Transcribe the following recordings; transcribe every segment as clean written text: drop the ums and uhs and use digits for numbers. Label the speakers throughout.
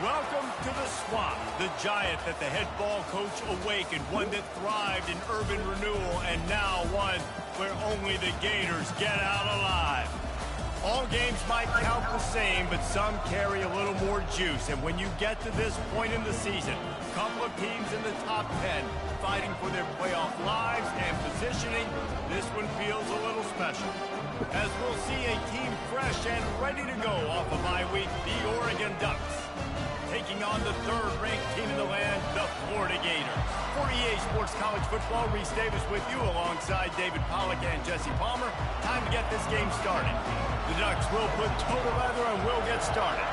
Speaker 1: Welcome to the Swamp, the giant that the head ball coach awakened, one that thrived in urban renewal, and now one where only the Gators get out alive. All games might count the same, but some carry a little more juice, and when you get to this point in the season, a couple of teams in the top 10 fighting for their playoff lives and positioning, this one feels a little special. As we'll see a team fresh and ready to go off a bye week, the Oregon Ducks, taking on the third-ranked team in the land, the Florida Gators. For EA Sports College Football, Reese Davis with you alongside David Pollack and Jesse Palmer. Time to get this game started. The Ducks will put toe to leather and will get started.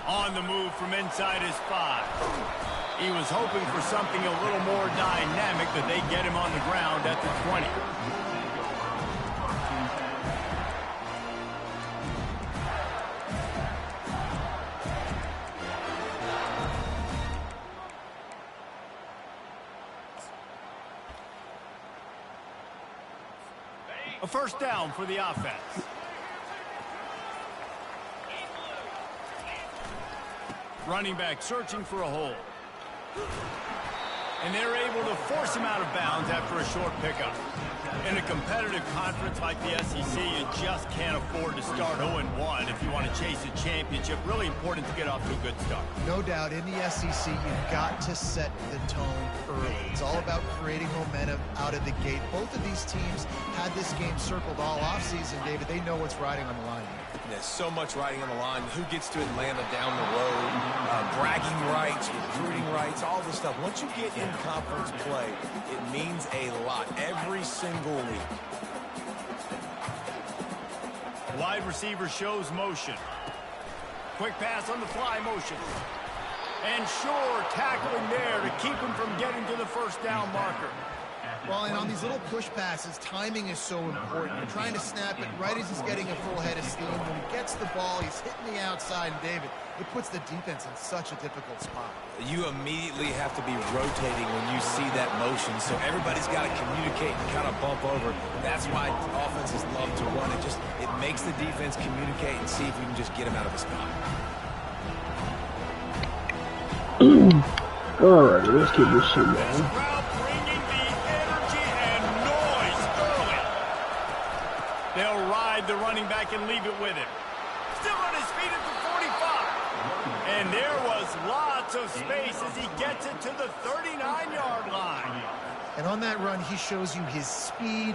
Speaker 1: On the move from inside his 5. He was hoping for something a little more dynamic, but they get him on the ground at the 20. A first down for the offense. Running back searching for a hole. And they're able to force him out of bounds after a short pickup. In a competitive conference like the SEC, you just can't afford to start 0-1 if you want to chase a championship. Really important to get off to a good start.
Speaker 2: No doubt, in the SEC, you've got to set the tone early. It's all about creating momentum out of the gate. Both of these teams had this game circled all offseason, David. They know what's riding on the line here.
Speaker 3: There's so much riding on the line. Who gets to Atlanta down the road, bragging rights, recruiting rights, all this stuff. Once you get in conference play, it means a lot every single week.
Speaker 1: Wide receiver shows motion. Quick pass on the fly motion. And Shore tackling there to keep him from getting to the first down marker.
Speaker 2: Well, and on these little push passes, timing is so important. You're trying to snap it right as he's getting a full head of steam. When he gets the ball, he's hitting the outside, and David, it puts the defense in such a difficult spot.
Speaker 3: You immediately have to be rotating when you see that motion, so everybody's got to communicate and kind of bump over. That's why offenses love to run it. It makes the defense communicate and see if you can just get him out of the spot.
Speaker 4: All right, let's keep this shit going.
Speaker 1: They'll ride the running back and leave it with him. Still on his feet at the 45. And there was lots of space as he gets it to the 39-yard line.
Speaker 2: And on that run, he shows you his speed.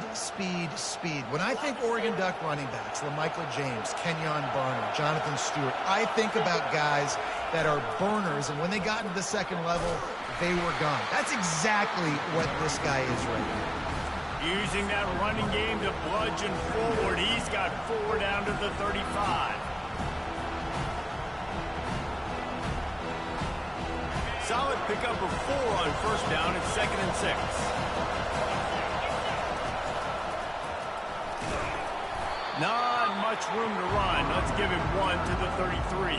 Speaker 2: When I think Oregon Duck running backs, LaMichael James, Kenyon Barner, Jonathan Stewart, I think about guys that are burners, and when they got into the second level, they were gone. That's exactly what this guy is right now.
Speaker 1: Using that running game to bludgeon forward. He's got 4 down to the 35. Solid pickup of 4 on first down at 2nd and 6. Not much room to run. Let's give him 1 to the 33.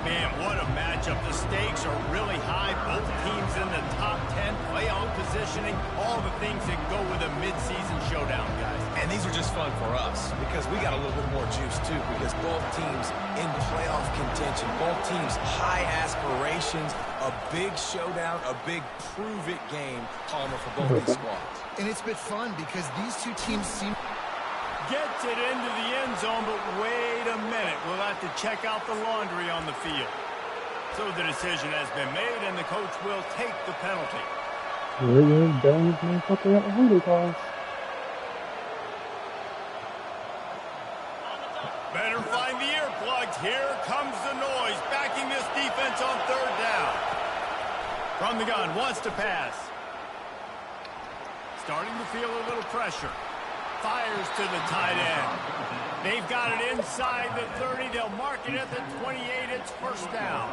Speaker 1: Man, what a matchup. The stakes are really high. Both teams in the top 10, playoff positioning, all the things that go with a midseason showdown, guys.
Speaker 3: And these are just fun for us because we got a little bit more juice, too, because both teams in playoff contention, both teams high aspirations, a big showdown, a big prove-it game, Palmer, for both these squads.
Speaker 2: And it's been fun because these two teams seem...
Speaker 1: Gets it into the end zone, but wait a minute. We'll have to check out the laundry on the field. So the decision has been made, and the coach will take the penalty. Better find the earplugs. Here comes the noise, backing this defense on 3rd down. From the gun, wants to pass. Starting to feel a little pressure. Fires to the tight end. They've got it inside the 30. They'll mark it at the 28. It's first down.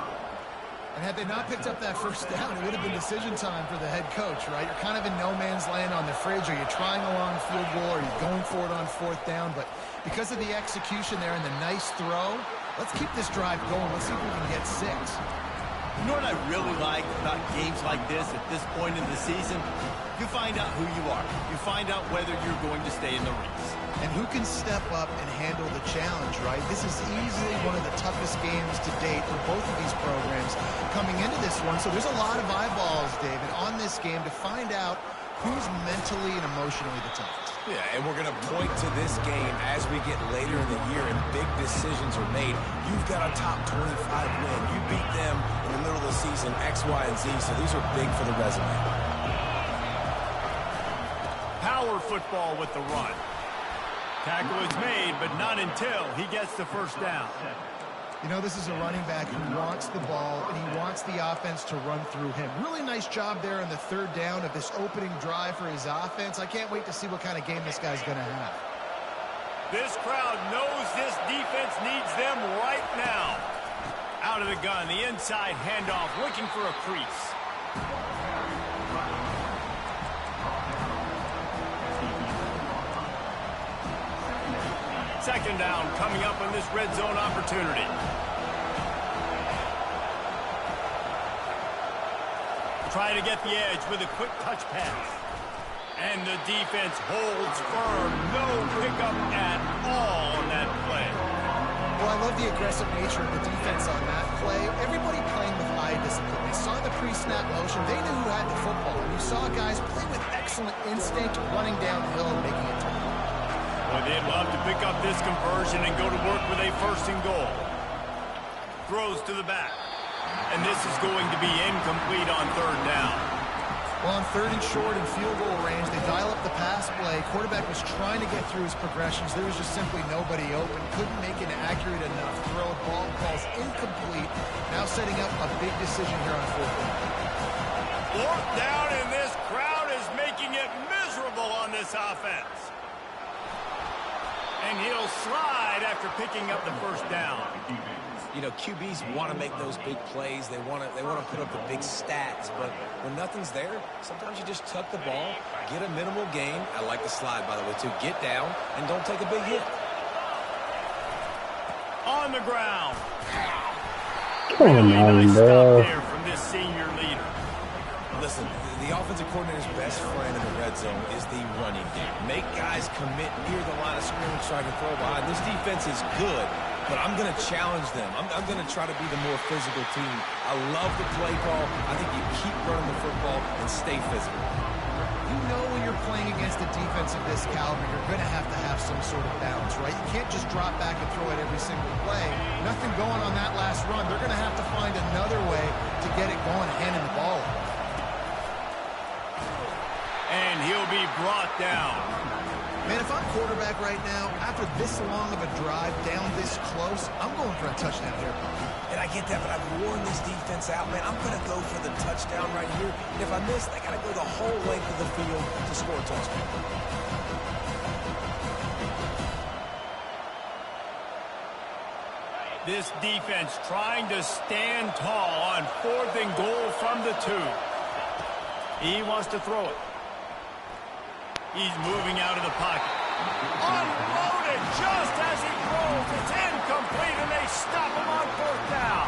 Speaker 2: And had they not picked up that first down, it would have been decision time for the head coach, right? You're kind of in no man's land on the fridge. Are you trying a long field goal? Are you going for it on 4th down? But because of the execution there and the nice throw, let's keep this drive going. Let's see if we can get 6.
Speaker 1: You know what I really like about games like this at this point in the season? You find out who you are. You find out whether you're going to stay in the race.
Speaker 2: And who can step up and handle the challenge, right? This is easily one of the toughest games to date for both of these programs coming into this one. So there's a lot of eyeballs, David, on this game to find out who's mentally and emotionally the toughest.
Speaker 3: Yeah, and we're going to point to this game as we get later in the year and big decisions are made. You've got a top 25 win. You beat them in the middle of the season, X, Y, and Z, so these are big for the resume.
Speaker 1: Power football with the run. Tackle is made, but not until he gets the first down.
Speaker 2: You know, this is a running back who wants the ball, and he wants the offense to run through him. Really nice job there on the third down of this opening drive for his offense. I can't wait to see what kind of game this guy's going to have.
Speaker 1: This crowd knows this defense needs them right now. Out of the gun, the inside handoff, looking for a crease. Second down coming up on this red zone opportunity. Try to get the edge with a quick touch pass. And the defense holds firm. No pickup at all on that play.
Speaker 2: Well, I love the aggressive nature of the defense on that play. Everybody playing with eye discipline. They saw the pre-snap motion. They knew who had the football. And you saw guys play with excellent instinct, running downhill and making it turn.
Speaker 1: Well, they'd love to pick up this conversion and go to work with a first and goal. Throws to the back. And this is going to be incomplete on third down.
Speaker 2: Well, on third and short and field goal range, they dial up the pass play. Quarterback was trying to get through his progressions. There was just simply nobody open. Couldn't make an accurate enough throw. Ball calls incomplete. Now setting up a big decision here on fourth down.
Speaker 1: Fourth down, and this crowd is making it miserable on this offense. And he'll slide after picking up the first down.
Speaker 3: You know, QBs want to make those big plays. They want to put up the big stats. But when nothing's there, sometimes you just tuck the ball, get a minimal gain. I like the slide, by the way, too. Get down and don't take a big hit.
Speaker 1: On the ground.
Speaker 4: Come on,
Speaker 1: Nice stop
Speaker 4: bro.
Speaker 1: there from this senior leader.
Speaker 3: Listen, the offensive coordinator's best friend in the red zone is the running game. Make guys commit near the line of scrimmage so I can throw behind. This defense is good, but I'm going to challenge them. I'm going to try to be the more physical team. I love the play call. I think you keep running the football and stay physical.
Speaker 2: You know when you're playing against a defense of this caliber, you're going to have some sort of balance, right? You can't just drop back and throw it every single play. Nothing going on that last run. They're going to have to find another way to get it going, handing the ball off.
Speaker 1: And he'll be brought down.
Speaker 2: Man, if I'm quarterback right now, after this long of a drive down this close, I'm going for a touchdown here.
Speaker 3: And I get that, but I've worn this defense out, man. I'm going to go for the touchdown right here. And if I miss, they got to go the whole length of the field to score a touchdown.
Speaker 1: This defense trying to stand tall on fourth and goal from the 2. He wants to throw it. He's moving out of the pocket. Unloaded just as he throws. It's incomplete, and they stop him on fourth down.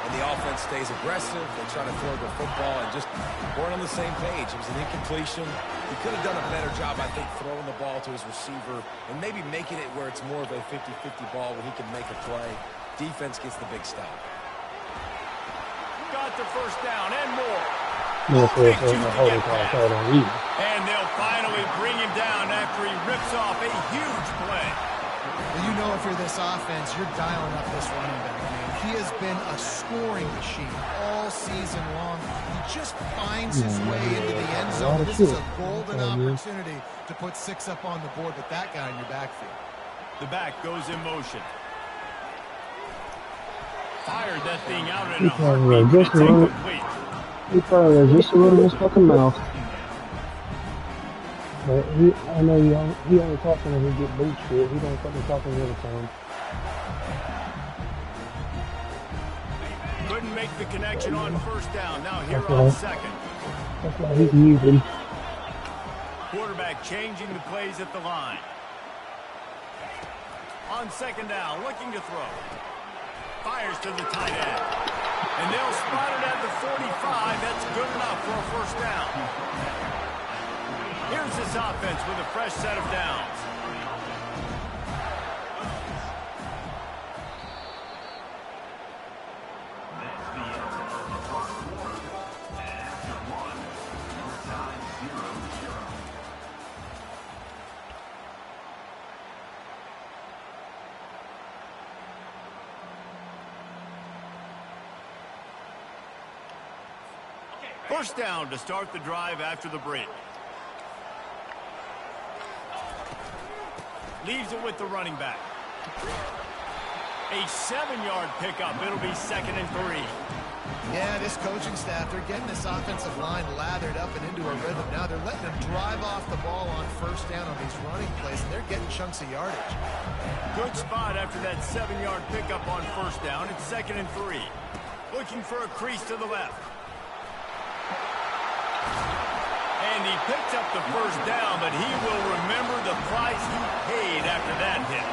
Speaker 3: And the offense stays aggressive. They try to throw the football and just weren't on the same page. It was an incompletion. He could have done a better job, I think, throwing the ball to his receiver and maybe making it where it's more of a 50-50 ball where he can make a play. Defense gets the big stop.
Speaker 1: Got the first down and more.
Speaker 4: No, for holding call on you.
Speaker 1: And they'll finally bring him down after he rips off a huge play.
Speaker 2: Well, you know if you're this offense, you're dialing up this running back, man. He has been a scoring machine all season long. He just finds his way into the end zone. This is a golden opportunity to put 6 up on the board with that guy in your backfield.
Speaker 1: The back goes in motion. Fired that thing out in a heartbeat, but it's incomplete.
Speaker 4: He probably just a little in his fucking mouth. But I know he only talks when he get boot shit. He don't fucking talk any other time.
Speaker 1: Couldn't make the connection on first down. Now here on second.
Speaker 4: That's why he's muted.
Speaker 1: Quarterback changing the plays at the line. On second down, looking to throw. Fires to the tight end. And they'll spot it at the 45. That's good enough for a first down. Here's this offense with a fresh set of downs. First down to start the drive after the break. Leaves it with the running back. A 7-yard pickup. It'll be 2nd and 3.
Speaker 2: Yeah, this coaching staff, they're getting this offensive line lathered up and into a rhythm. Now they're letting them drive off the ball on first down on these running plays, and they're getting chunks of yardage.
Speaker 1: Good spot after that 7-yard pickup on first down. It's 2nd and 3. Looking for a crease to the left. And he picked up the first down, but he will remember the price he paid after that hit.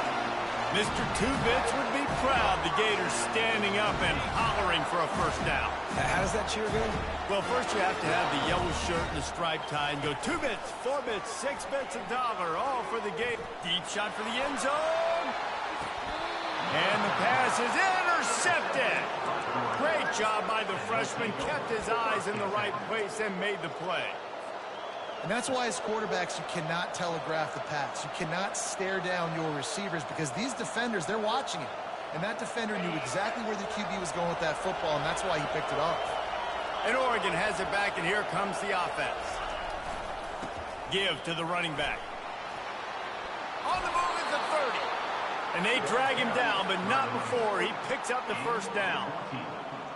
Speaker 1: Mr. Two Bits would be proud the Gators standing up and hollering for a first down.
Speaker 3: How does that cheer go?
Speaker 1: Well, first you have to have the yellow shirt and the striped tie and go 2 bits, 4 bits, 6 bits, $1, all for the Gators. Deep shot for the end zone. And the pass is intercepted. Great job by the freshman. Kept his eyes in the right place and made the play.
Speaker 2: And that's why as quarterbacks, you cannot telegraph the pass. You cannot stare down your receivers because these defenders, they're watching it. And that defender knew exactly where the QB was going with that football, and that's why he picked it off.
Speaker 1: And Oregon has it back, and here comes the offense. Give to the running back. On the move is the 30. And they drag him down, but not before he picks up the first down.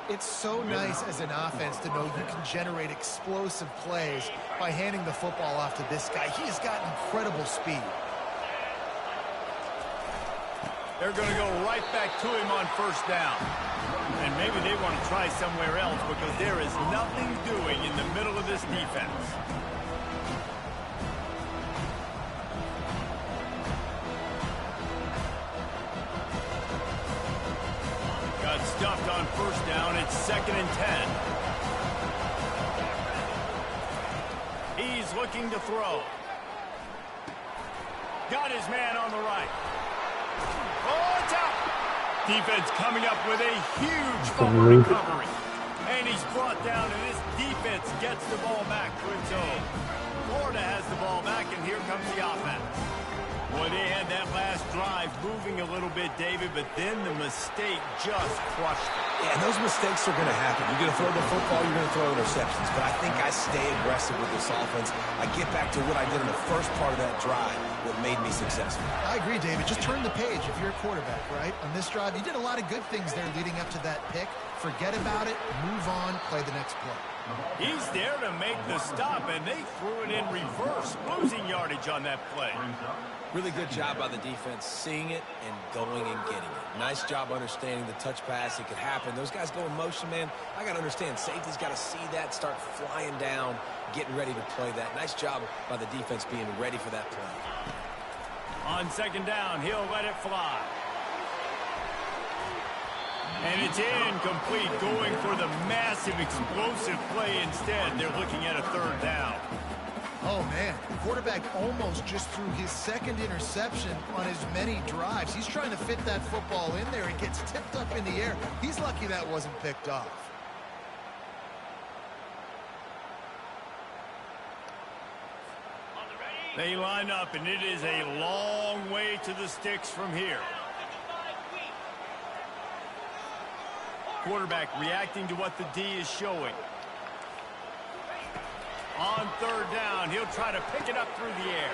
Speaker 2: It's so nice as an offense to know you can generate explosive plays by handing the football off to this guy. He has got incredible speed.
Speaker 1: They're going to go right back to him on first down. And maybe they want to try somewhere else because there is nothing doing in the middle of this defense. Got stuffed on first down. It's 2nd and 10. He's looking to throw. Got his man on the right. Oh, it's out. Defense coming up with a huge fumble recovery. And he's brought down, and this defense gets the ball back to its own. Florida has the ball back, and here comes the offense. Boy, they had that last drive moving a little bit, David, but then the mistake just crushed it.
Speaker 3: Yeah, and those mistakes are going to happen. You're going to throw the football, you're going to throw interceptions. But I think I stay aggressive with this offense. I get back to what I did in the first part of that drive that made me successful.
Speaker 2: I agree, David. Just turn the page if you're a quarterback, right? On this drive, you did a lot of good things there leading up to that pick. Forget about it, move on, play the next play.
Speaker 1: He's there to make the stop, and they threw it in reverse, losing yardage on that play.
Speaker 3: Really good job by the defense, seeing it and going and getting it. Nice job understanding the touch pass. It could happen. Those guys go in motion, man. I got to understand, safety's got to see that, start flying down, getting ready to play that. Nice job by the defense being ready for that play.
Speaker 1: On second down, he'll let it fly. And it's incomplete, going for the massive explosive play instead. They're looking at a third down.
Speaker 2: Oh, man, the quarterback almost just threw his second interception on as many drives. He's trying to fit that football in there. It gets tipped up in the air. He's lucky that wasn't picked off.
Speaker 1: They line up, and it is a long way to the sticks from here. Quarterback reacting to what the D is showing. On third down, he'll try to pick it up through the air.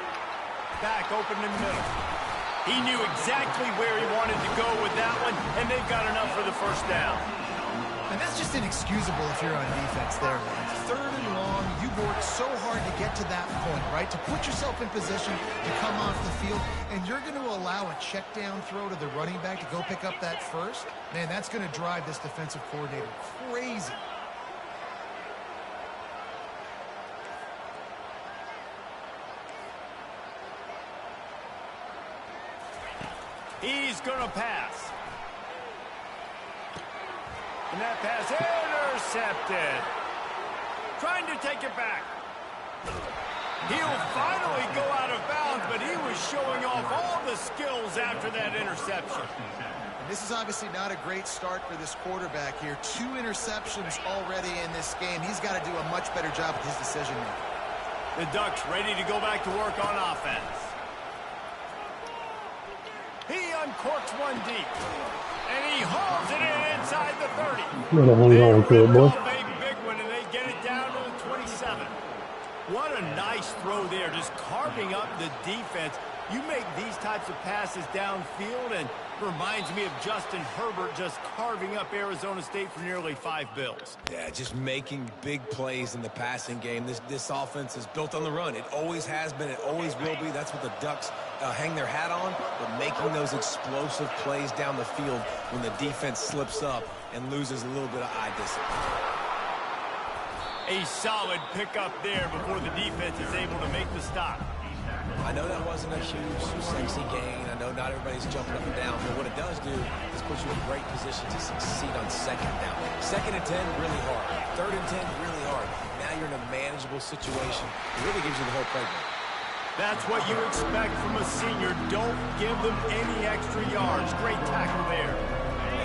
Speaker 1: Back open in the middle. He knew exactly where he wanted to go with that one, and they've got enough for the first down.
Speaker 2: And that's just inexcusable if you're on defense there, man. Third and long, you've worked so hard to get to that point, right? To put yourself in position to come off the field, and you're going to allow a check down throw to the running back to go pick up that first? Man, that's going to drive this defensive coordinator crazy.
Speaker 1: He's going to pass. And that pass intercepted. Trying to take it back. He'll finally go out of bounds, but he was showing off all the skills after that interception.
Speaker 2: And this is obviously not a great start for this quarterback here. 2 interceptions already in this game. He's got to do a much better job with his decision-making.
Speaker 1: The Ducks ready to go back to work on offense. He uncorks one deep. And he hauls it in inside the 30.
Speaker 4: Little hang on to it, boy.
Speaker 1: A big one, and they get it down to the 27. What a nice throw there, just carving up the defense. You make these types of passes downfield, and reminds me of Justin Herbert just carving up Arizona State for nearly 5 bills.
Speaker 3: Yeah, just making big plays in the passing game. This offense is built on the run. It always has been. It always will be. That's what the Ducks hang their hat on, but making those explosive plays down the field when the defense slips up and loses a little bit of eye discipline.
Speaker 1: A solid pickup there before the defense is able to make the stop.
Speaker 3: I know that wasn't a huge, sexy gain. I know not everybody's jumping up and down, but what it does do is put you in great position to succeed on 2nd down. 2nd and 10, really hard. 3rd and 10, really hard. Now you're in a manageable situation. It really gives you the whole playbook.
Speaker 1: That's what you expect from a senior. Don't give them any extra yards. Great tackle there.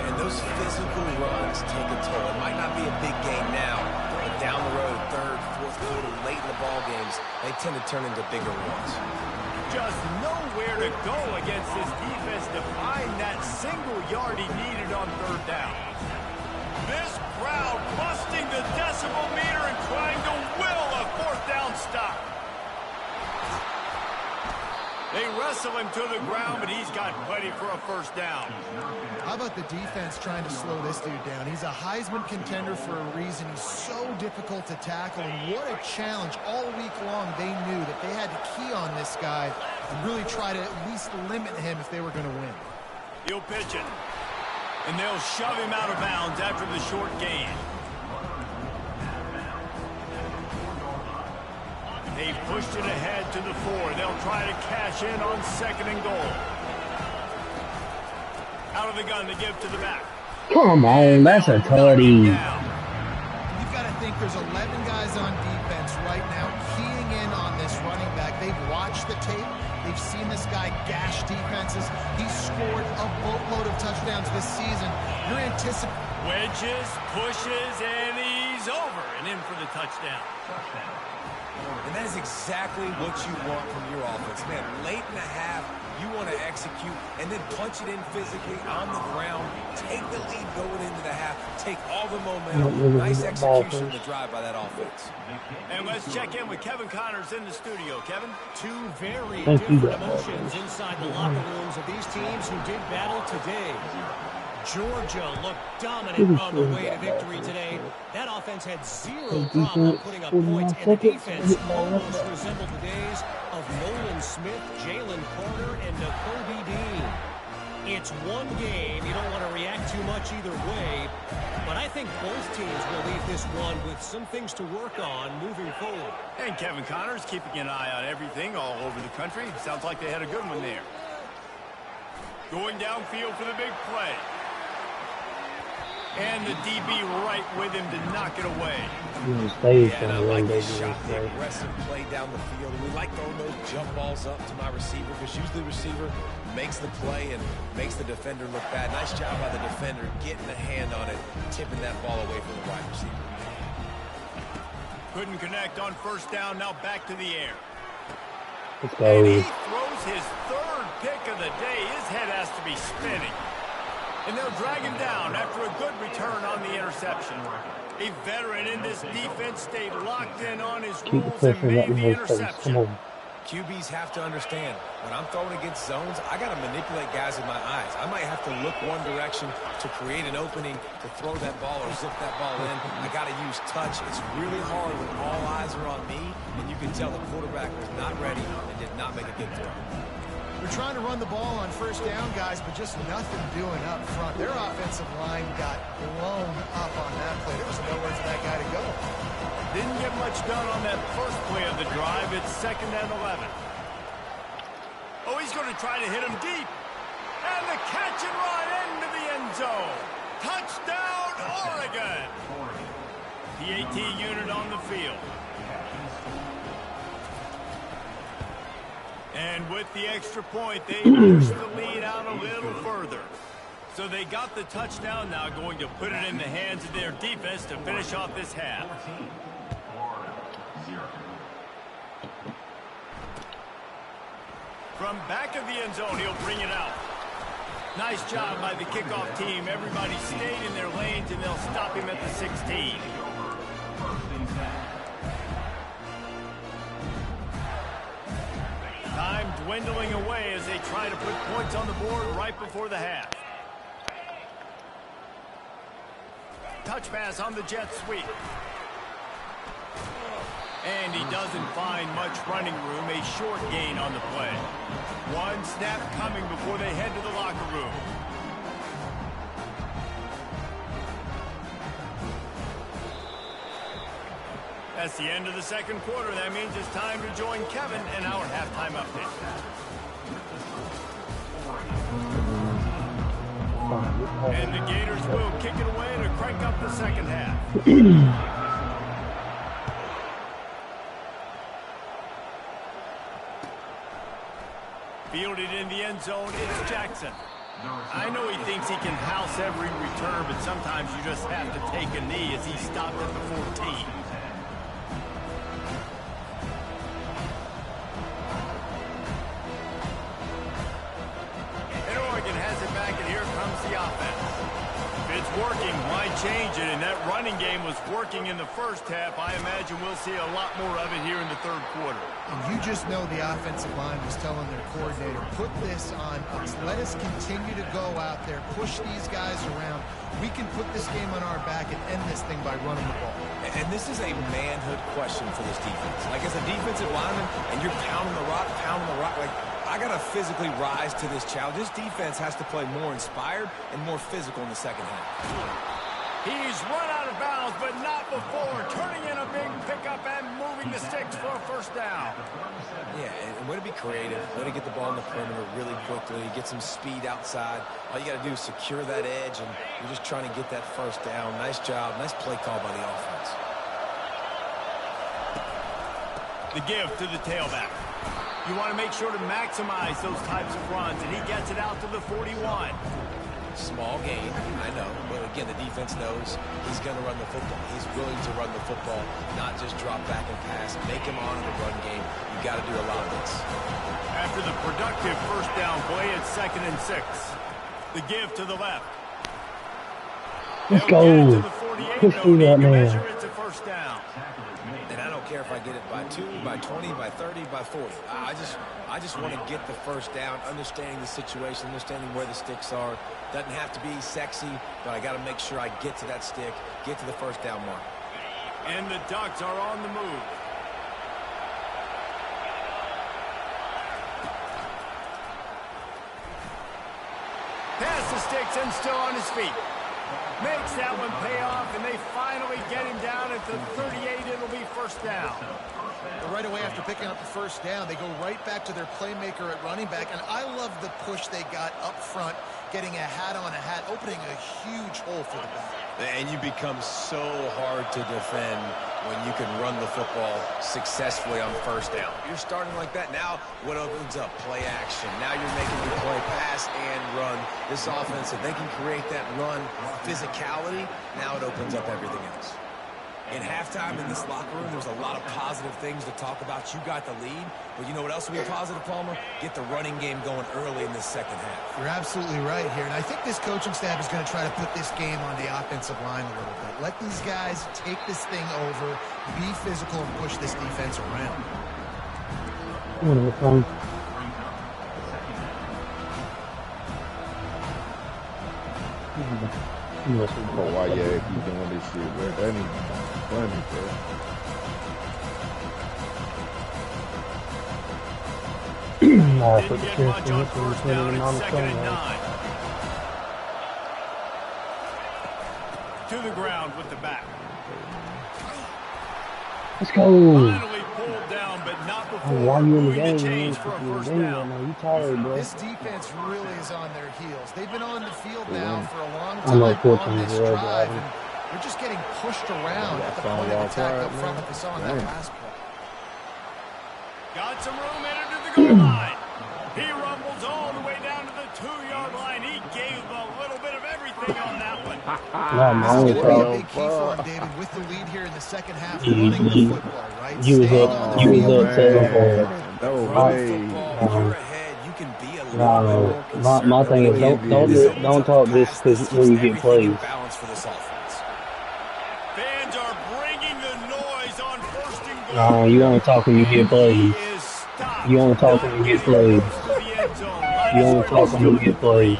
Speaker 3: And those physical runs take a toll. It might not be a big game now, but down the road, 3rd, 4th quarter, late in the ball games, they tend to turn into bigger runs.
Speaker 1: Just nowhere to go against this defense to find that single yard he needed on 3rd down. This crowd busting the decibel meter and trying to will a 4th down stop. They wrestle him to the ground, but he's got plenty for a 1st down.
Speaker 2: How about the defense trying to slow this dude down? He's a Heisman contender for a reason. He's so difficult to tackle, and what a challenge. All week long, they knew that they had to key on this guy and really try to at least limit him if they were going to win.
Speaker 1: He'll pitch it, and they'll shove him out of bounds after the short gain. They've pushed it ahead to the 4. They'll try to cash in on 2nd and goal. Out of the gun to give to the back.
Speaker 4: Come on, that's a tutty.
Speaker 2: You've got to think there's 11 guys on defense right now keying in on this running back. They've watched the tape. They've seen this guy gash defenses. He's scored a boatload of touchdowns this season. You're anticipating.
Speaker 1: Wedges, pushes, and he's over and in for the touchdown.
Speaker 3: And that is exactly what you want from your offense. Man, late in the half, you want to execute and then punch it in physically on the ground. Take the lead going into the half. Take all the momentum. Nice execution of the drive by that offense.
Speaker 1: And let's check in with Kevin Connors in the studio. Kevin?
Speaker 5: 2 very different emotions inside the locker rooms of these teams who did battle today. Georgia looked dominant on the way to victory today. That offense had 0 problem putting up points, and the defense almost resembled the days of Nolan Smith, Jalen Carter, and Nakobe Dean. It's one game. You don't want to react too much either way, but I think both teams will leave this one with some things to work on moving forward.
Speaker 1: And Kevin Connors keeping an eye on everything all over the country. Sounds like they had a good one there. Going downfield for the big play. And the DB right with him to knock it away.
Speaker 3: And I like the shot, the aggressive play down the field. We like throwing those jump balls up to my receiver because usually the receiver makes the play and makes the defender look bad. Nice job by the defender getting a hand on it, tipping that ball away from the wide receiver.
Speaker 1: Couldn't connect on 1st down. Now back to the air.
Speaker 4: Let's go.
Speaker 1: And he throws his 3rd pick of the day. His head has to be spinning. And they'll drag him down after a good return on the interception. A veteran in this defense stayed locked in on his rules and made the interception.
Speaker 3: QBs have to understand, when I'm throwing against zones, I got to manipulate guys with my eyes. I might have to look one direction to create an opening to throw that ball or zip that ball in. I got to use touch. It's really hard when all eyes are on me, and you can tell the quarterback was not ready and did not make a good throw.
Speaker 2: They're trying to run the ball on 1st down, guys, but just nothing doing up front. Their offensive line got blown up on that play. There was nowhere for that guy to go.
Speaker 1: Didn't get much done on that first play of the drive. It's 2nd and 11. Oh, he's going to try to hit him deep. And the catch and run into the end zone. Touchdown, Oregon! The AT unit on the field. And with the extra point, they push the lead out a little further. So they got the touchdown, now going to put it in the hands of their defense to finish off this half. From back of the end zone, he'll bring it out. Nice job by the kickoff team. Everybody stayed in their lanes, and they'll stop him at the 16. Time dwindling away as they try to put points on the board right before the half. Touch pass on the jet sweep. And he doesn't find much running room. A short gain on the play. One snap coming before they head to the locker room. That's the end of the second quarter. That means it's time to join Kevin in our halftime update. And the Gators will kick it away to crank up the second half. Fielded in the end zone, it's Jackson. I know he thinks he can house every return, but sometimes you just have to take a knee as he stopped at the 14. And Oregon has it back, and here comes the offense. If it's working, why change it? And that running game was working in the first half. I imagine we'll see a lot more of it here in the third quarter.
Speaker 2: And you just know the offensive line was telling their coordinator, put this on us. Let us continue to go out there, push these guys around. We can put this game on our back and end this thing by running the ball.
Speaker 3: And this is a manhood question for this defense. Like, as a defensive lineman, and you're pounding the rock, like, I got to physically rise to this challenge. This defense has to play more inspired and more physical in the second half.
Speaker 1: He's run out of bounds, but not before. Turning in a big pickup and moving the sticks for a first down.
Speaker 3: Yeah, and way to be creative. Way to get the ball in the perimeter really quickly. Get some speed outside. All you got to do is secure that edge, and you're just trying to get that first down. Nice job. Nice play call by the offense.
Speaker 1: The give to the tailback. You want to make sure to maximize those types of runs, and he gets it out to the 41.
Speaker 3: Small gain, I know, but again, the defense knows he's going to run the football. He's willing to run the football, not just drop back and pass. Make him honor the run game. You got to do a lot of this.
Speaker 1: After the productive first down play, it's 2nd and 6. The give to the left.
Speaker 4: Let's go. Push through that man.
Speaker 1: It's a first down.
Speaker 3: And I don't care if I get it by 2, by 20, by 30, by 40. I just want to get the first down, understanding the situation, understanding where the sticks are. Doesn't have to be sexy, but I got to make sure I get to that stick, get to the first down mark.
Speaker 1: And the Ducks are on the move. Past the sticks and still on his feet. Makes that one pay off, and they finally get him down at the 38. It'll be first down.
Speaker 2: But right away after picking up the first down, they go right back to their playmaker at running back. And I love the push they got up front, getting a hat on a hat, opening a huge hole for the back.
Speaker 3: And you become so hard to defend when you can run the football successfully on first down. You're starting like that. Now what opens up? Play action. Now you're making you play pass and run. This offense, if they can create that run physicality, now it opens up everything else. In halftime in this locker room, there's a lot of positive things to talk about. You got the lead, but you know what else will be positive, Palmer? Get the running game going early in this second half.
Speaker 2: You're absolutely right here, and I think this coaching staff is going to try to put this game on the offensive line a little bit. Let these guys take this thing over, be physical, and push this defense around.
Speaker 6: Oh, why, yeah, if you doing this shit, bro. That ain't funny, bro.
Speaker 1: Didn't get much on first down. It's 2nd and 9. To the ground with the back.
Speaker 4: Let's go.
Speaker 1: Finally pulled down, but not before
Speaker 4: Why you in the
Speaker 1: moving
Speaker 4: game?
Speaker 1: the chains for a first down.
Speaker 4: You tired, bro.
Speaker 2: This defense really is on their heels. They've been on the field now for a long
Speaker 4: I know
Speaker 2: time
Speaker 4: 14
Speaker 2: on this
Speaker 4: is real
Speaker 2: drive,
Speaker 4: bad.
Speaker 2: and they're just getting pushed around at the point of attack up front like we saw in that last play.
Speaker 1: Got some room headed to the goal line. He rumbles all the way down to the 2-yard line. He gave a little bit of everything on that one.
Speaker 2: This is going to be a big key for him, David, with the lead here in the second half. Running the football, right?
Speaker 4: You was
Speaker 2: Staying on the field.
Speaker 4: My thing is don't talk this because when you get plays.
Speaker 1: Fans are bringing the noise on first and goal.
Speaker 4: No, you only talk when you get plays. You only talk when you get plays. You only talk when you get plays.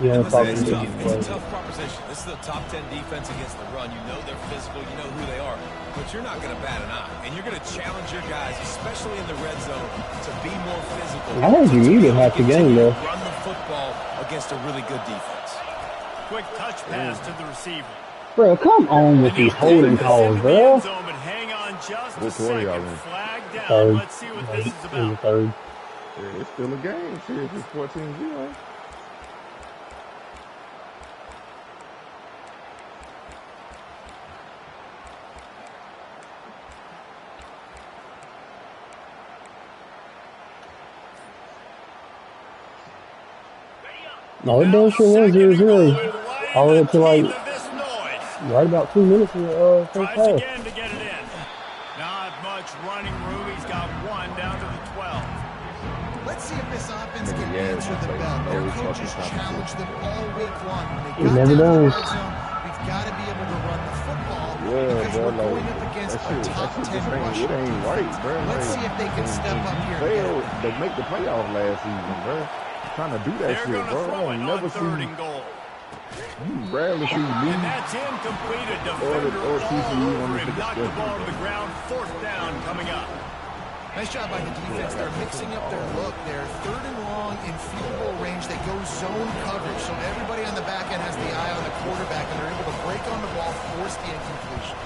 Speaker 4: You only talk when you get plays.
Speaker 3: It's a tough proposition. This is a top 10 defense against the run. You know they're physical. You know who they are. But you're not going to bat an eye. And you're going to challenge your guys, especially in the red zone, to be more physical.
Speaker 4: I heard you muted half the game, though.
Speaker 3: Run the football against a really good defense.
Speaker 1: Quick touch pass to the receiver.
Speaker 4: Bro, come on with these holding calls, bro.
Speaker 1: Hang on just a
Speaker 6: Which one y'all
Speaker 1: second.
Speaker 6: in?
Speaker 1: Flag down.
Speaker 4: Third.
Speaker 1: Let's see what this is
Speaker 4: In the
Speaker 1: about.
Speaker 4: third.
Speaker 6: Yeah, it's still a game. Serious, it's 14-0.
Speaker 4: No, it damn sure was 0-0. All the way up to like right about 2 minutes in the first half.
Speaker 1: Again to get it in. Not much running room. He's got one down to the 12.
Speaker 2: Let's see if this offense can answer the bell. Their coaches challenged them all week long. When
Speaker 4: It
Speaker 2: they
Speaker 4: never
Speaker 2: got down
Speaker 4: does.
Speaker 2: to the red zone, we've got to be able to run the football
Speaker 6: Yeah,
Speaker 2: because
Speaker 6: bro,
Speaker 2: we're going up
Speaker 6: like,
Speaker 2: against
Speaker 6: that
Speaker 2: a top 10 rush.
Speaker 6: it ain't right, bro.
Speaker 2: Let's see if they can step up here and get
Speaker 6: Failed
Speaker 2: it.
Speaker 6: to make the playoff last season, bro. Trying to do that
Speaker 1: They're
Speaker 6: shit,
Speaker 1: going to
Speaker 6: bro.
Speaker 1: throw
Speaker 6: I
Speaker 1: it
Speaker 6: never
Speaker 1: on third
Speaker 6: seen
Speaker 1: and goal.
Speaker 6: you rarely see
Speaker 1: And
Speaker 6: me
Speaker 1: that's incomplete. A defender
Speaker 6: or TCU
Speaker 1: all
Speaker 6: on
Speaker 1: over
Speaker 6: the
Speaker 1: him. Knocked the
Speaker 6: schedule.
Speaker 1: ball to the ground. Fourth down coming up.
Speaker 2: Nice job by the defense. They're mixing up their look. They're third and long in field goal range. They go zone coverage, so everybody on the back end has the eye on the quarterback, and they're able to break on the ball, force the incompletion.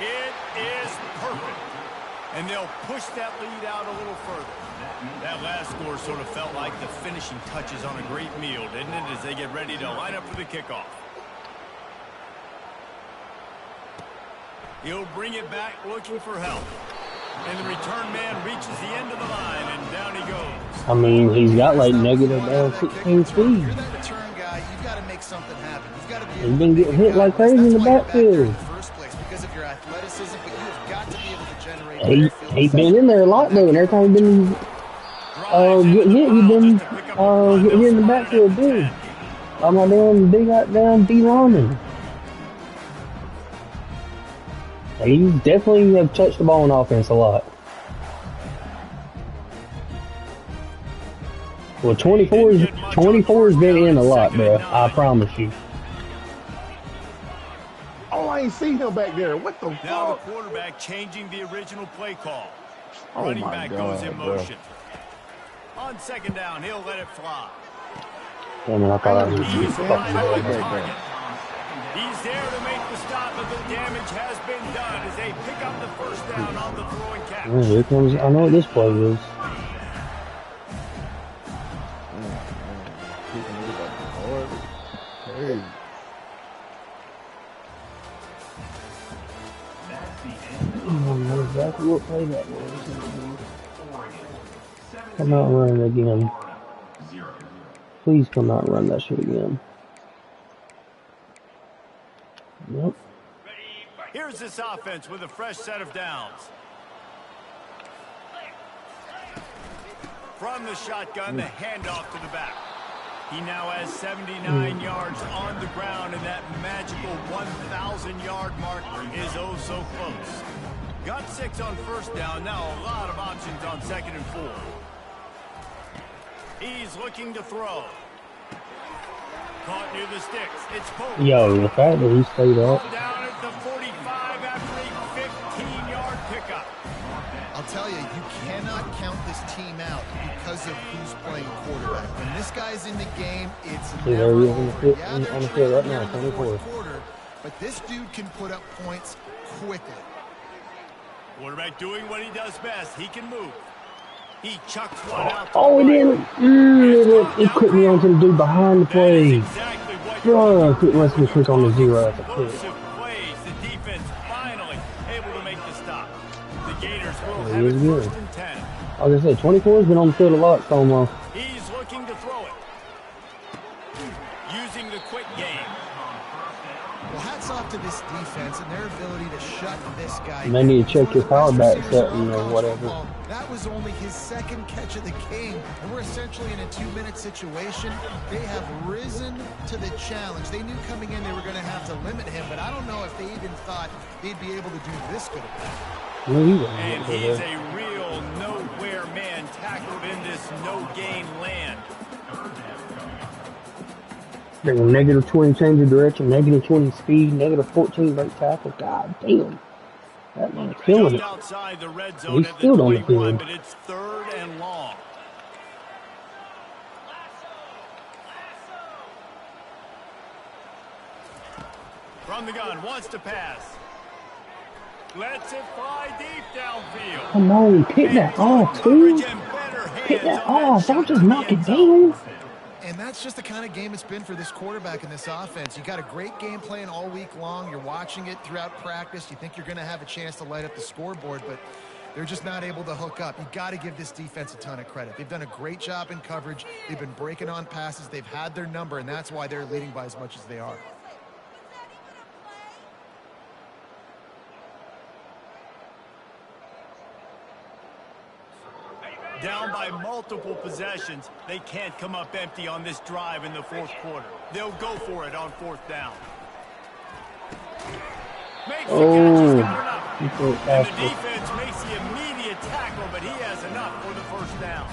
Speaker 1: It is perfect. And they'll push that lead out a little further. That last score sort of felt like the finishing touches on a great meal, didn't it, as they get ready to line up for the kickoff. He'll bring it back looking for help. And the return man reaches the end of the line, and down he goes.
Speaker 4: I mean, he's got like negative down 16 speed.
Speaker 2: You're that return guy. You've got to make something happen. You've got to be.
Speaker 4: He's been getting hit like crazy in the backfield.
Speaker 2: First place because of your athleticism, but you've got to be able to generate.
Speaker 4: He's been in there a lot though, and every time he's been getting hit, he's been getting hit in the backfield too. I'm not down, they got down D lineman. He definitely have touched the ball on offense a lot. Well, 24's been in a lot, bro. I promise you.
Speaker 6: Oh, I ain't seen him back there. What the
Speaker 1: Now
Speaker 6: fuck?
Speaker 1: the quarterback changing the original play call.
Speaker 6: Oh
Speaker 1: Running
Speaker 6: my
Speaker 1: back
Speaker 6: God,
Speaker 1: goes in
Speaker 6: bro.
Speaker 1: motion. On second down, he'll let it fly.
Speaker 4: Damn it, I thought I was
Speaker 1: He's
Speaker 4: fucking
Speaker 1: right on
Speaker 4: bad.
Speaker 1: target. He's there to make the stop, but the damage has been done as they pick up the first down on the throwing catch.
Speaker 4: Yeah, here comes. I know what this play is.
Speaker 6: Hey.
Speaker 4: I don't know exactly what play that was. Come out and run it again. Please come out and run that shit again. Yep.
Speaker 1: Here's this offense with a fresh set of downs. From the shotgun, the handoff to the back. He now has 79 yards on the ground, and that magical 1,000-yard mark is oh so close. Got 6 on first down, now a lot of options on second and 4. He's looking to throw. Caught near the sticks. It's Pope.
Speaker 4: Yo, the fact that he stayed up.
Speaker 1: Down at the 45 after a 15-yard pickup.
Speaker 2: I'll tell you, you cannot count this team out because of who's playing quarterback. When this guy's in the game, it's
Speaker 4: There
Speaker 2: never
Speaker 4: he is
Speaker 2: over.
Speaker 4: on the field right now, 24.
Speaker 2: Quarter, but this dude can put up points quickly.
Speaker 1: Quarterback doing what he does best. He can move. He chucks one out.
Speaker 4: Oh, it didn't. It clicked me onto the dude behind the play. Bro, it lets me click on the 0 as a kid.
Speaker 1: Plays. The defense finally able to make the stop. The Gators will
Speaker 4: It
Speaker 1: have
Speaker 4: is
Speaker 1: it
Speaker 4: good.
Speaker 1: first and 10.
Speaker 4: Like I said, 24 has been on the field a lot, so almost.
Speaker 1: He's looking to throw it. Using the quick game.
Speaker 2: Well, hats off to this defense and their ability to shut this guy.
Speaker 4: They need to check his power back setting or whatever.
Speaker 2: That was only his second catch of the game, and we're essentially in a 2-minute situation. They have risen to the challenge. They knew coming in they were going to have to limit him, but I don't know if they even thought they'd be able to do this good.
Speaker 1: And he's a real nowhere man tackled in this no-gain land.
Speaker 4: They were negative 20 change of direction, negative 20 speed, negative 14 break tackle. God damn. That man's killing it.
Speaker 1: Outside the red zone
Speaker 4: He's still on the field.
Speaker 1: But it's 3rd and long. From the gun, wants to pass. Lets it fly deep downfield.
Speaker 4: Come on, pick that off, too. Pick that off. Don't just knock it down.
Speaker 2: And that's just the kind of game it's been for this quarterback in this offense. You got a great game plan all week long. You're watching it throughout practice. You think you're going to have a chance to light up the scoreboard, but they're just not able to hook up. You got to give this defense a ton of credit. They've done a great job in coverage. They've been breaking on passes. They've had their number, and that's why they're leading by as much as they are.
Speaker 1: Down by multiple possessions, they can't come up empty on this drive in the 4th quarter. They'll go for it on 4th down. Makes the catch, he's got enough. And the defense makes the immediate tackle, but he has enough for the 1st down.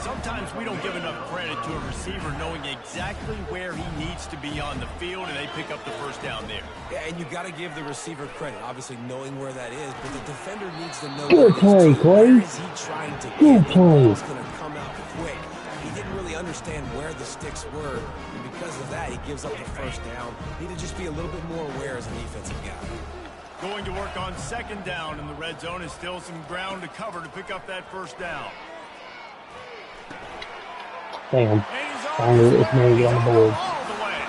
Speaker 1: Sometimes we don't give enough credit to a receiver knowing exactly where he needs to be on the field, and they pick up the 1st down there.
Speaker 3: Yeah, and you got to give the receiver credit, obviously knowing where that is, but the defender needs to know
Speaker 4: Good play, Clay.
Speaker 3: where is he trying to
Speaker 4: Good
Speaker 3: get. The
Speaker 4: play.
Speaker 3: ball's going to come out quick. He didn't really understand where the sticks were, and because of that, he gives up the 1st down. Need to just be a little bit more aware as an defensive guy.
Speaker 1: Going to work on 2nd down in the red zone is still some ground to cover to pick up that 1st down.
Speaker 4: Damn. Finally, this man get on the board.
Speaker 1: All the way.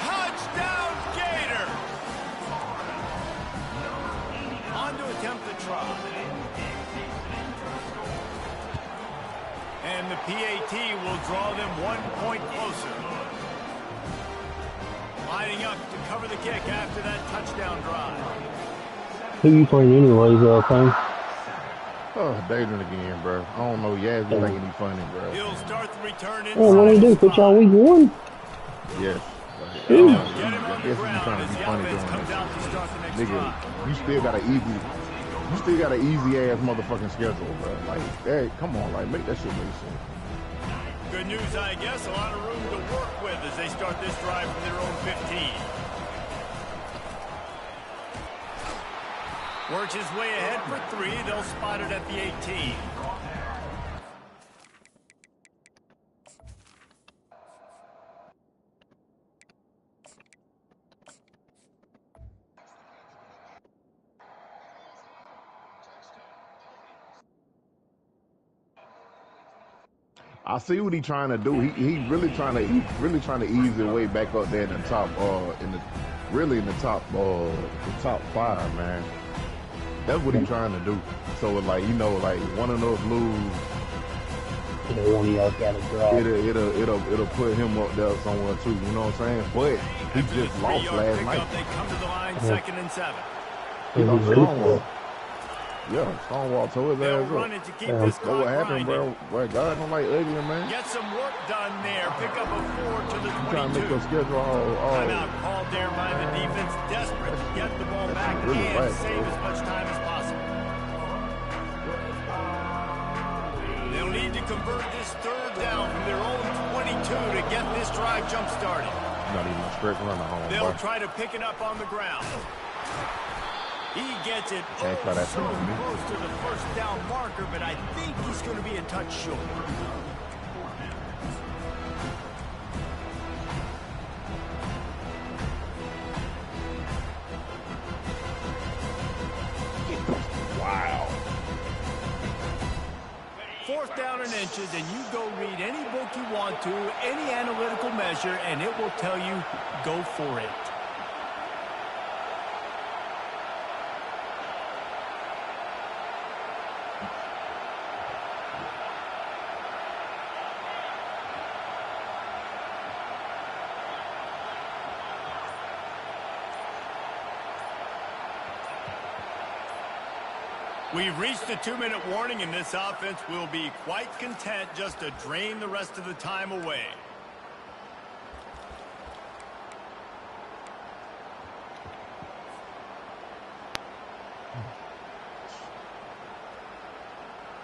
Speaker 1: Touchdown, Gator. On to attempt the try. And the PAT will draw them 1 point closer. Lining up to cover the kick after that touchdown drive.
Speaker 4: Who you playing anyways, Clay?
Speaker 6: Oh, David again, bro. I don't know. Yaz don't make any funny, bro.
Speaker 1: He'll start the return inside.
Speaker 4: Oh, what do they do? Put y'all week 1?
Speaker 6: Yes.
Speaker 1: Get him on
Speaker 6: I
Speaker 1: the
Speaker 6: guess he's
Speaker 1: ground
Speaker 6: trying to
Speaker 1: as
Speaker 6: be
Speaker 1: the
Speaker 6: funny
Speaker 1: offense
Speaker 6: doing
Speaker 1: comes
Speaker 6: that.
Speaker 1: out to start the next
Speaker 6: Nigga,
Speaker 1: drive.
Speaker 6: you still got an easy ass motherfucking schedule, bro. Like, hey, come on, like, make that shit make sense.
Speaker 1: Good news, I guess. A lot of room to work with as they start this drive from their own 15. Works his way ahead for 3. They'll spot it at the 18.
Speaker 6: I see what he's trying to do. He really trying to ease his way back up there in the top in the top 5, man. That's what he's trying to do. So like, you know, like one of those moves,
Speaker 4: One of y'all got to drop.
Speaker 6: it'll put him up there somewhere too. You know what I'm saying? But he just lost last night.
Speaker 1: They come to the line, 2nd and 7.
Speaker 6: You know, Stonewall. Yeah, Stonewall tore his
Speaker 1: They'll
Speaker 6: ass
Speaker 1: run
Speaker 6: up.
Speaker 1: it to keep this
Speaker 6: That's
Speaker 1: clock
Speaker 6: what happened,
Speaker 1: grinding.
Speaker 6: bro. Boy, God don't like ugly, man.
Speaker 1: Get some work done there. Pick up a 4 to the
Speaker 6: You trying to make
Speaker 1: 22.
Speaker 6: your schedule all
Speaker 1: Timeout called there by the defense. Desperate to get the ball back
Speaker 6: really
Speaker 1: and
Speaker 6: right,
Speaker 1: save
Speaker 6: bro.
Speaker 1: as much time as possible. They'll need to convert this 3rd down from their own 22 to get this drive jump-started.
Speaker 6: not even a straight runner home,
Speaker 1: They'll
Speaker 6: boy.
Speaker 1: try to pick it up on the ground. He gets it
Speaker 6: Can't try that
Speaker 1: so
Speaker 6: thing with me.
Speaker 1: close to the 1st down marker, but I think he's going to be a touch short.
Speaker 6: Wow.
Speaker 1: and inches, and you go read any book you want to, any analytical measure, and it will tell you, go for it. We've reached the 2-minute warning, and this offense will be quite content just to drain the rest of the time away.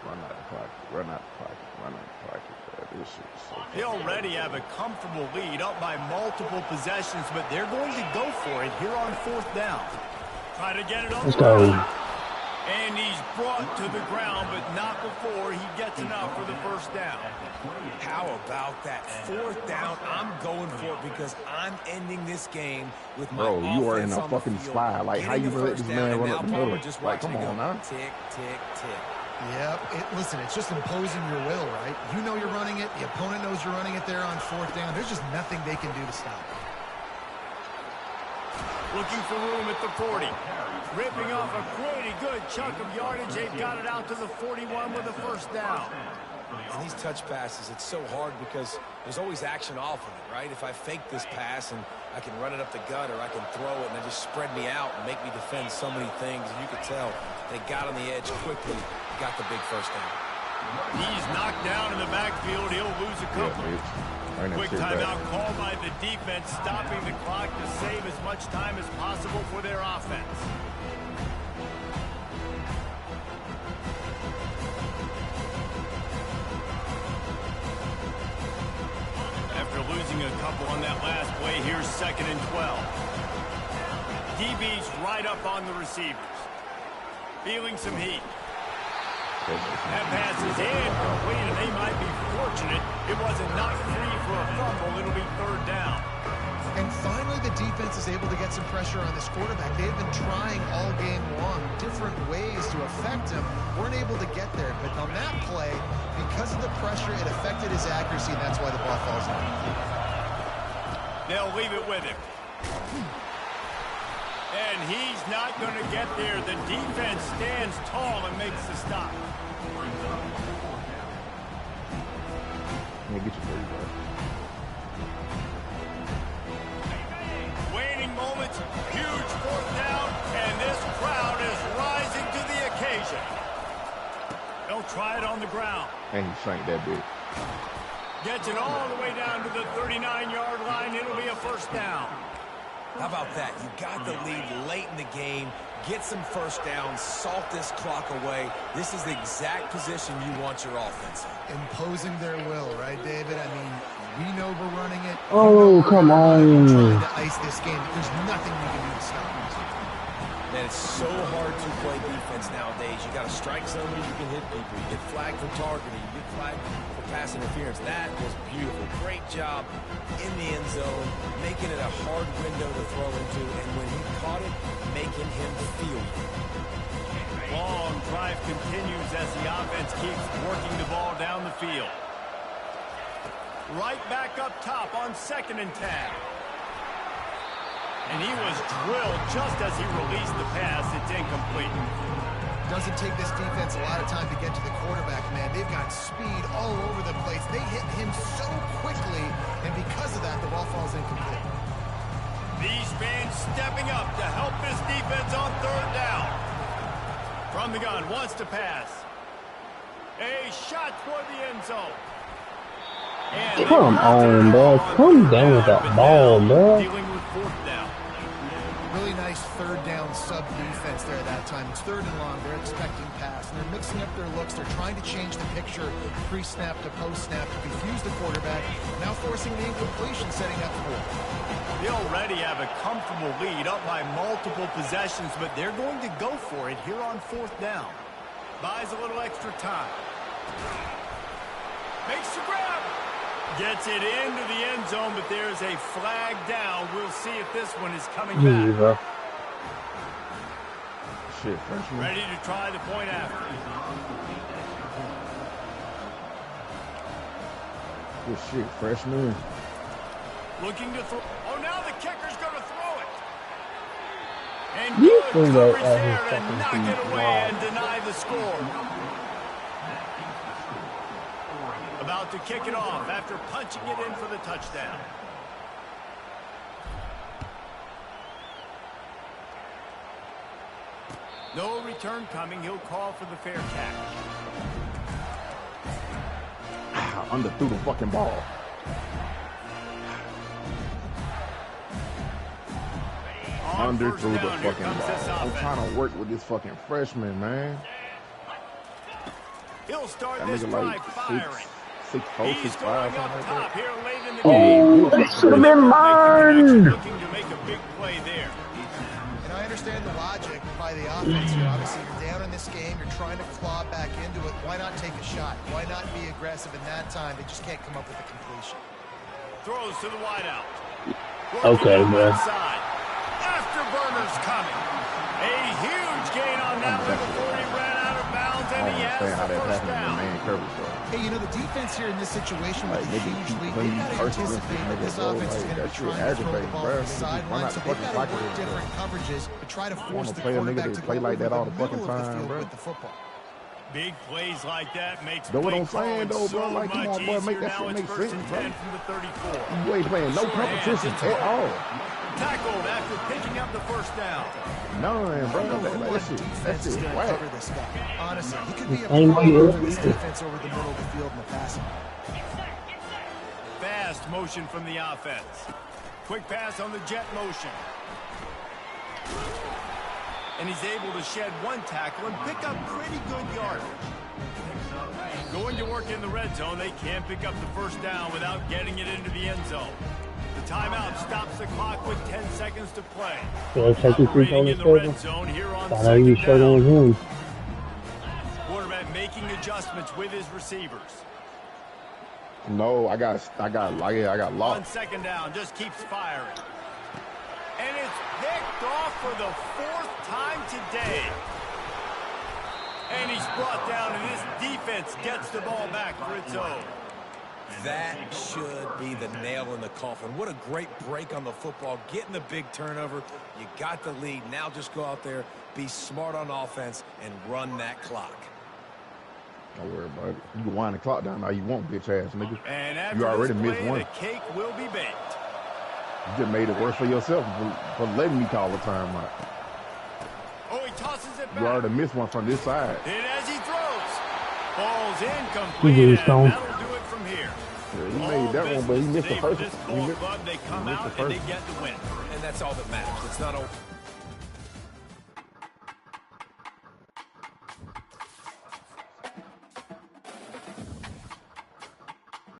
Speaker 6: Run out the pocket. Run out the pocket. Run out the pocket. This shit's so
Speaker 1: They already have a comfortable lead up by multiple possessions, but they're going to go for it here on 4th down. Try to get it up.
Speaker 4: Let's go.
Speaker 1: And he's brought to the ground, but not before he gets enough for the 1st down.
Speaker 3: How about that 4th down? I'm going for it because I'm ending this game with my
Speaker 6: Bro, you are in
Speaker 3: offense
Speaker 6: a
Speaker 3: on the
Speaker 6: fucking
Speaker 3: field,
Speaker 6: slide. Like, how
Speaker 3: getting
Speaker 6: you
Speaker 3: the
Speaker 6: gonna let
Speaker 3: first
Speaker 6: this
Speaker 3: down,
Speaker 6: man
Speaker 3: and
Speaker 6: run
Speaker 3: now
Speaker 6: up the middle?
Speaker 3: Palmer just
Speaker 6: Like, come
Speaker 3: watching it
Speaker 6: on
Speaker 3: go
Speaker 6: now.
Speaker 3: tick, tick, tick.
Speaker 2: Yep, listen, it's just imposing your will, right? You know you're running it. The opponent knows you're running it there on 4th down. There's just nothing they can do to stop it.
Speaker 1: Looking for room at the 40. Ripping off a pretty good chunk of yardage. They've got it out to the 41 with a 1st down.
Speaker 3: And these touch passes, it's so hard because there's always action off of it, right? If I fake this pass and I can run it up the gut, or I can throw it and they just spread me out and make me defend so many things. And you could tell they got on the edge quickly, got the big 1st down.
Speaker 1: He's knocked down in the backfield. He'll lose a couple. Quick timeout called by the defense, stopping the clock to save as much time as possible for their offense. After losing a couple on that last play, here's 2nd and 12. DB's right up on the receivers. Feeling some heat. That pass is incomplete, and they might be fortunate it wasn't knocked free for a fumble. It'll be 3rd down.
Speaker 2: And finally, the defense is able to get some pressure on this quarterback. They've been trying all game long different ways to affect him. Weren't able to get there. But on that play, because of the pressure, it affected his accuracy, and that's why the ball falls out.
Speaker 1: They'll leave it with him. And he's not going to get there. The defense stands tall and makes the stop.
Speaker 6: Yeah, get your 30, bro.
Speaker 1: Waning moments, huge 4th down, and this crowd is rising to the occasion. They'll try it on the ground.
Speaker 6: And he sank that bit.
Speaker 1: Gets it all the way down to the 39-yard line. It'll be a 1st down.
Speaker 3: How about that? You got the lead late in the game. Get some 1st downs. Salt this clock away. This is the exact position you want your offense in.
Speaker 2: Imposing their will, right, David? I mean, we know we're running it.
Speaker 4: Oh, come on.
Speaker 2: Trying to ice this game. There's nothing we can do to stop it.
Speaker 3: Man, it's so hard to play defense nowadays. You got to strike somebody, you can hit people. You get flagged for targeting. You get flagged for pass interference. That was beautiful. Great job in the end zone, making it a hard window to throw into. And when he caught it, making him feel it.
Speaker 1: Long drive continues as the offense keeps working the ball down the field. Right back up top on 2nd and 10. And he was drilled just as he released the pass. It's incomplete.
Speaker 2: Doesn't take this defense a lot of time to get to the quarterback, man. They've got speed all over the place. They hit him so quickly, and because of that, the ball falls incomplete.
Speaker 1: These fans stepping up to help this defense on 3rd down. From the gun, wants to pass. A shot toward the end zone. And
Speaker 4: Come on, bro. Come down with that ball, bro.
Speaker 1: Dealing with 4th down.
Speaker 2: Really nice 3rd down sub defense there at that time. It's 3rd and long. They're expecting pass, and they're mixing up their looks. They're trying to change the picture pre-snap to post-snap to confuse the quarterback, now forcing the incompletion, setting up for it.
Speaker 1: They already have a comfortable lead up by multiple possessions, but they're going to go for it here on 4th down. Buys a little extra time. Makes the grab. Gets it into the end zone, but there's a flag down. We'll see if this one is coming back.
Speaker 6: Shit, freshman.
Speaker 1: Ready to try the point after.
Speaker 6: Good shit, freshman.
Speaker 1: Looking to throw. Oh, now the kicker's going to throw it. And
Speaker 4: You
Speaker 1: good
Speaker 4: threw
Speaker 1: coverage
Speaker 4: that
Speaker 1: there
Speaker 4: at
Speaker 1: to
Speaker 4: his
Speaker 1: knock
Speaker 4: fucking
Speaker 1: it
Speaker 4: feet.
Speaker 1: away
Speaker 4: Wow.
Speaker 1: and deny the score. About to kick it off after punching it in for the touchdown. No return coming. He'll call for the fair catch.
Speaker 6: Underthrew the fucking ball. Underthrew the fucking ball. I'm trying to work with this fucking freshman, man.
Speaker 1: He'll start
Speaker 6: That
Speaker 1: this
Speaker 6: nigga
Speaker 1: drive
Speaker 6: like
Speaker 1: firing.
Speaker 6: 6'4",
Speaker 1: He's
Speaker 6: 6'5",
Speaker 1: going
Speaker 6: something
Speaker 1: up
Speaker 6: like
Speaker 1: top
Speaker 6: that.
Speaker 1: here late in the
Speaker 4: Oh,
Speaker 1: game.
Speaker 4: that should have been mine.
Speaker 1: Looking to make a big play there.
Speaker 2: And I understand the logic by the offense here. Obviously, you're down in this game. You're trying to claw back into it. Why not take a shot? Why not be aggressive in that time? They just can't come up with a completion.
Speaker 1: Throws to the wideout.
Speaker 4: Okay, man.
Speaker 1: Afterburner's coming. A huge gain on that one before he ran out of bounds,
Speaker 6: I
Speaker 1: and
Speaker 6: don't
Speaker 1: he has
Speaker 6: understand how
Speaker 1: the
Speaker 6: that's
Speaker 1: first
Speaker 6: happening in
Speaker 1: down.
Speaker 6: man coverage, though.
Speaker 2: Hey, you know, the defense here in this situation with
Speaker 6: Like,
Speaker 2: a
Speaker 6: nigga,
Speaker 2: huge
Speaker 6: keep
Speaker 2: lead,
Speaker 6: playing
Speaker 2: they've got to
Speaker 6: these
Speaker 2: anticipate that this
Speaker 6: bro.
Speaker 2: offense is
Speaker 6: Like,
Speaker 2: going to
Speaker 6: that
Speaker 2: be
Speaker 6: shit
Speaker 2: trying to throw the
Speaker 6: aggravating,
Speaker 2: ball
Speaker 6: bro.
Speaker 2: to the sideline,
Speaker 6: Why
Speaker 2: so
Speaker 6: not
Speaker 2: they've got to
Speaker 6: fucking
Speaker 2: work
Speaker 6: pocket it,
Speaker 2: different coverages to try to force
Speaker 6: wanna
Speaker 2: the
Speaker 6: play a nigga
Speaker 2: quarterback
Speaker 6: that
Speaker 2: to
Speaker 6: play
Speaker 2: go
Speaker 6: like that
Speaker 2: over
Speaker 6: all
Speaker 2: the
Speaker 6: the fucking
Speaker 2: middle of the
Speaker 6: time,
Speaker 2: field
Speaker 6: bro.
Speaker 2: with the football.
Speaker 1: Big plays like that makes
Speaker 6: Know what
Speaker 1: play
Speaker 6: I'm saying,
Speaker 1: calling
Speaker 6: though,
Speaker 1: so
Speaker 6: bro? Like, come
Speaker 1: much
Speaker 6: on, boy, make
Speaker 1: easier.
Speaker 6: that
Speaker 1: Now
Speaker 6: shit
Speaker 1: it's
Speaker 6: make
Speaker 1: first
Speaker 6: sense,
Speaker 1: and
Speaker 6: bro.
Speaker 1: 10 from the 34.
Speaker 6: You ain't playing no
Speaker 1: Short hand
Speaker 6: competition
Speaker 1: gets
Speaker 6: at all.
Speaker 1: Tackled after picking up the first down.
Speaker 6: None, bro.
Speaker 2: I don't know who on
Speaker 6: That
Speaker 2: defense is
Speaker 6: shit
Speaker 2: going to
Speaker 6: whack.
Speaker 2: cover this guy. Honestly, he could be a
Speaker 4: Same way
Speaker 2: problem for
Speaker 4: you-
Speaker 2: this defense over the middle of the field in the passing.
Speaker 1: Fast motion from the offense. Quick pass on the jet motion. And he's able to shed one tackle and pick up pretty good yardage. Going to work in the red zone, they can't pick up the first down without getting it into the end zone. The timeout stops the clock with 10 seconds to play.
Speaker 4: Yeah, take you through
Speaker 1: Operating in the red zone here on second
Speaker 4: you showed on
Speaker 1: down.
Speaker 4: him.
Speaker 1: Quarterback making adjustments with his receivers.
Speaker 6: No, I got
Speaker 1: On
Speaker 6: locked.
Speaker 1: second down, just keeps firing. And it's picked off for the fourth time today. And he's brought down, and this defense gets the ball back for its own.
Speaker 3: That should be the nail in the coffin. What a great break on the football. Getting the big turnover. You got the lead. Now just go out there, be smart on offense, and run that clock.
Speaker 6: Don't worry about it. You can wind the clock down now you want, bitch ass nigga.
Speaker 1: And after
Speaker 6: You already
Speaker 1: this
Speaker 6: missed
Speaker 1: play,
Speaker 6: one.
Speaker 1: the cake will be baked.
Speaker 6: You just made it worse for yourself for letting me call the time out.
Speaker 1: Oh, he tosses it
Speaker 6: You
Speaker 1: back.
Speaker 6: already missed one from this side.
Speaker 1: And as he throws, ball's
Speaker 4: He
Speaker 1: incomplete,
Speaker 4: did
Speaker 1: and
Speaker 4: his own.
Speaker 1: that'll do it from here.
Speaker 6: Yeah, he
Speaker 1: All
Speaker 6: made that one, but he
Speaker 1: business
Speaker 6: missed the
Speaker 1: today for
Speaker 6: first
Speaker 1: this
Speaker 6: one.
Speaker 1: ball club. They come
Speaker 6: missed the
Speaker 1: out and they
Speaker 6: first
Speaker 1: get the win.
Speaker 3: And that's all that matters. It's not